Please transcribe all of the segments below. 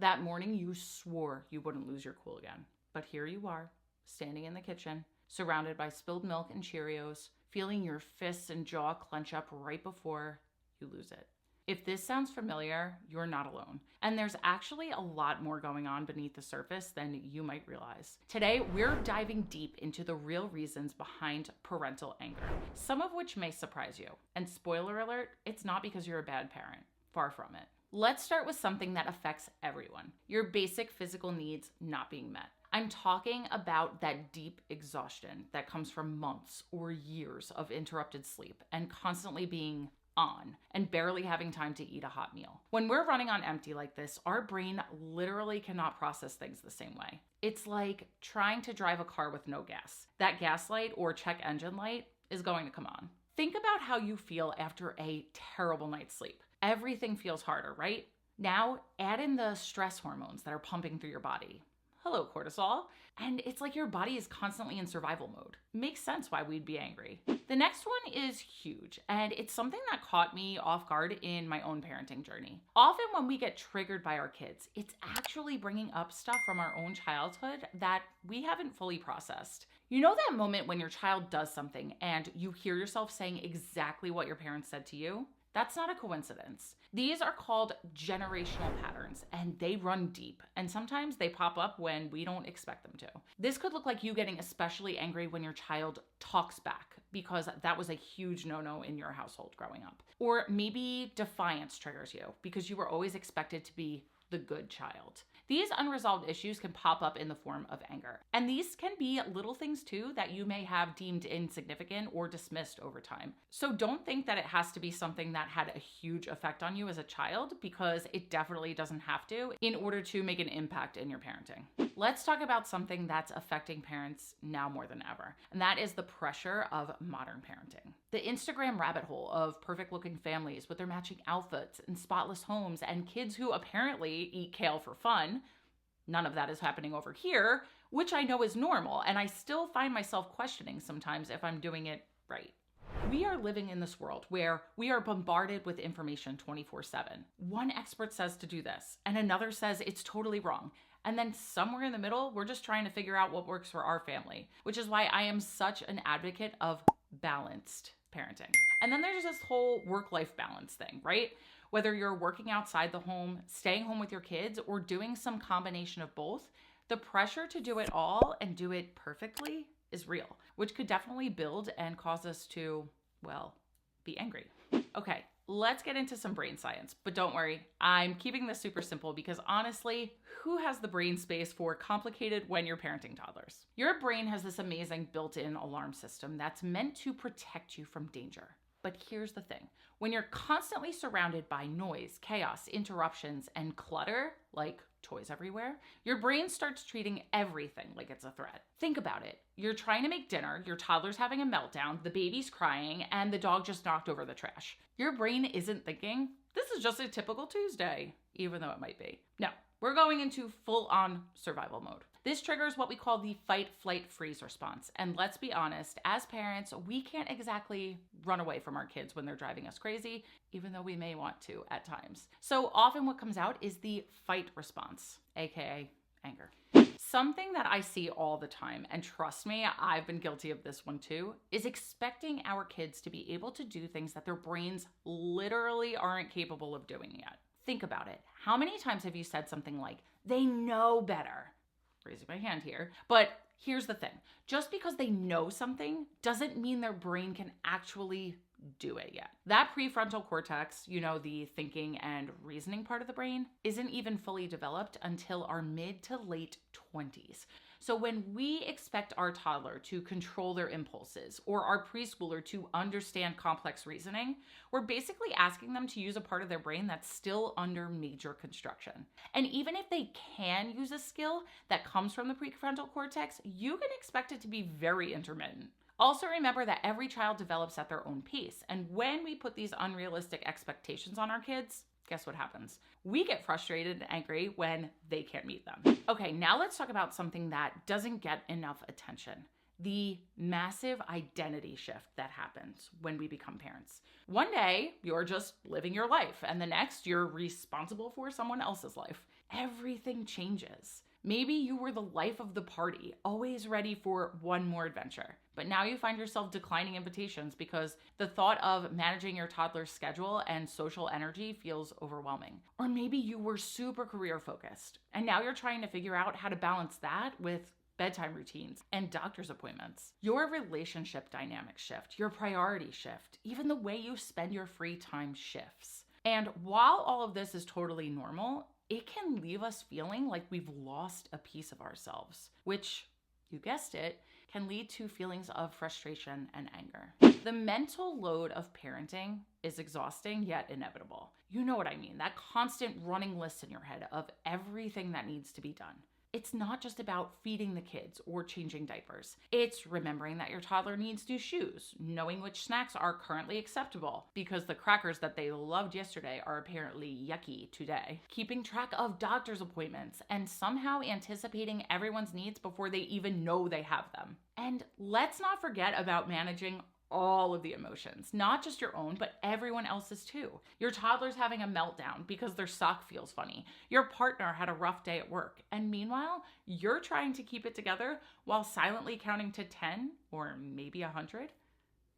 That morning, you swore you wouldn't lose your cool again. But here you are, standing in the kitchen, surrounded by spilled milk and Cheerios, feeling your fists and jaw clench up right before you lose it. If this sounds familiar, you're not alone. And there's actually a lot more going on beneath the surface than you might realize. Today, we're diving deep into the real reasons behind parental anger, some of which may surprise you. And spoiler alert, it's not because you're a bad parent. Far from it. Let's start with something that affects everyone. Your basic physical needs not being met. I'm talking about that deep exhaustion that comes from months or years of interrupted sleep and constantly being on and barely having time to eat a hot meal. When we're running on empty like this, our brain literally cannot process things the same way. It's like trying to drive a car with no gas. That gas light or check engine light is going to come on. Think about how you feel after a terrible night's sleep. Everything feels harder, right? Now add in the stress hormones that are pumping through your body. Hello, cortisol. And it's like your body is constantly in survival mode. Makes sense why we'd be angry. The next one is huge, and it's something that caught me off guard in my own parenting journey. Often when we get triggered by our kids, it's actually bringing up stuff from our own childhood that we haven't fully processed. You know that moment when your child does something and you hear yourself saying exactly what your parents said to you? That's not a coincidence. These are called generational patterns, and they run deep, and sometimes they pop up when we don't expect them to. This could look like you getting especially angry when your child talks back, because that was a huge no-no in your household growing up. Or maybe defiance triggers you, because you were always expected to be the good child. These unresolved issues can pop up in the form of anger. And these can be little things too that you may have deemed insignificant or dismissed over time. So don't think that it has to be something that had a huge effect on you as a child, because it definitely doesn't have to in order to make an impact in your parenting. Let's talk about something that's affecting parents now more than ever, and that is the pressure of modern parenting. The Instagram rabbit hole of perfect looking families with their matching outfits and spotless homes and kids who apparently eat kale for fun. None of that is happening over here, which I know is normal, and I still find myself questioning sometimes if I'm doing it right. We are living in this world where we are bombarded with information 24/7. One expert says to do this, and another says it's totally wrong. And then somewhere in the middle, we're just trying to figure out what works for our family, which is why I am such an advocate of balanced parenting. And then there's this whole work-life balance thing, right? Whether you're working outside the home, staying home with your kids, or doing some combination of both, the pressure to do it all and do it perfectly is real, which could definitely build and cause us to, well, be angry. Okay, let's get into some brain science, but don't worry, I'm keeping this super simple because honestly, who has the brain space for complicated when you're parenting toddlers? Your brain has this amazing built-in alarm system that's meant to protect you from danger. But here's the thing. When you're constantly surrounded by noise, chaos, interruptions, and clutter, like toys everywhere, your brain starts treating everything like it's a threat. Think about it. You're trying to make dinner, your toddler's having a meltdown, the baby's crying, and the dog just knocked over the trash. Your brain isn't thinking, this is just a typical Tuesday, even though it might be. No, we're going into full-on survival mode. This triggers what we call the fight, flight, freeze response. And let's be honest, as parents, we can't exactly run away from our kids when they're driving us crazy, even though we may want to at times. So often what comes out is the fight response, aka anger. Something that I see all the time, and trust me, I've been guilty of this one too, is expecting our kids to be able to do things that their brains literally aren't capable of doing yet. Think about it. How many times have you said something like, they know better? Raising my hand here. But here's the thing. Just because they know something doesn't mean their brain can actually do it yet. That prefrontal cortex, the thinking and reasoning part of the brain, isn't even fully developed until our mid to late 20s. So when we expect our toddler to control their impulses or our preschooler to understand complex reasoning, we're basically asking them to use a part of their brain that's still under major construction. And even if they can use a skill that comes from the prefrontal cortex, you can expect it to be very intermittent. Also remember that every child develops at their own pace. And when we put these unrealistic expectations on our kids, guess what happens? We get frustrated and angry when they can't meet them. Okay, now let's talk about something that doesn't get enough attention. The massive identity shift that happens when we become parents. One day, you're just living your life, and the next, you're responsible for someone else's life. everything changes. Maybe you were the life of the party, always ready for one more adventure. But now you find yourself declining invitations because the thought of managing your toddler's schedule and social energy feels overwhelming. Or maybe you were super career focused, and now you're trying to figure out how to balance that with bedtime routines and doctor's appointments. Your relationship dynamics shift, your priorities shift, even the way you spend your free time shifts. And while all of this is totally normal, it can leave us feeling like we've lost a piece of ourselves, which, you guessed it, can lead to feelings of frustration and anger. The mental load of parenting is exhausting yet inevitable. You know what I mean, that constant running list in your head of everything that needs to be done. It's not just about feeding the kids or changing diapers. It's remembering that your toddler needs new shoes, knowing which snacks are currently acceptable because the crackers that they loved yesterday are apparently yucky today. Keeping track of doctor's appointments and somehow anticipating everyone's needs before they even know they have them. And let's not forget about managing all of the emotions, not just your own, but everyone else's too. Your toddler's having a meltdown because their sock feels funny. Your partner had a rough day at work. And meanwhile, you're trying to keep it together while silently counting to 10 or maybe 100.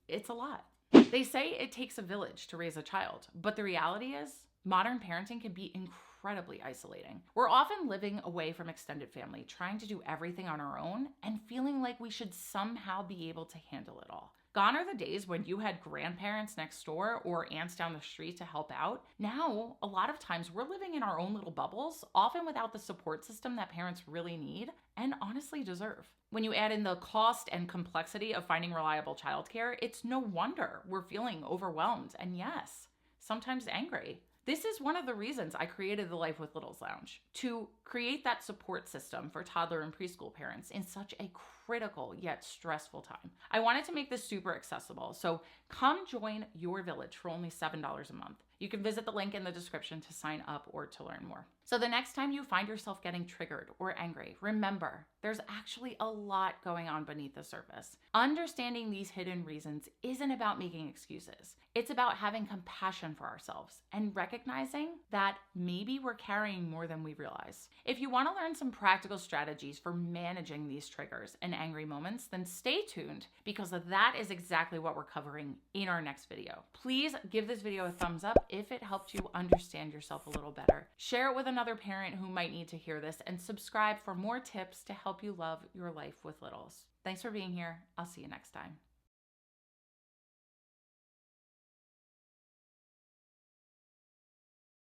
It's a lot. They say it takes a village to raise a child, but the reality is modern parenting can be incredibly isolating. We're often living away from extended family, trying to do everything on our own and feeling like we should somehow be able to handle it all. Gone are the days when you had grandparents next door or aunts down the street to help out. Now, a lot of times we're living in our own little bubbles, often without the support system that parents really need and honestly deserve. When you add in the cost and complexity of finding reliable childcare, it's no wonder we're feeling overwhelmed and yes, sometimes angry. This is one of the reasons I created the Life with Littles Lounge, to create that support system for toddler and preschool parents in such a critical yet stressful time. I wanted to make this super accessible, so come join your village for only $7 a month. You can visit the link in the description to sign up or to learn more. So the next time you find yourself getting triggered or angry, remember, there's actually a lot going on beneath the surface. Understanding these hidden reasons isn't about making excuses. It's about having compassion for ourselves and recognizing that maybe we're carrying more than we realize. If you want to learn some practical strategies for managing these triggers and angry moments, then stay tuned because that is exactly what we're covering in our next video. Please give this video a thumbs up if it helped you understand yourself a little better. Share it with another parent who might need to hear this and subscribe for more tips to help you love your life with littles. Thanks for being here. I'll see you next time.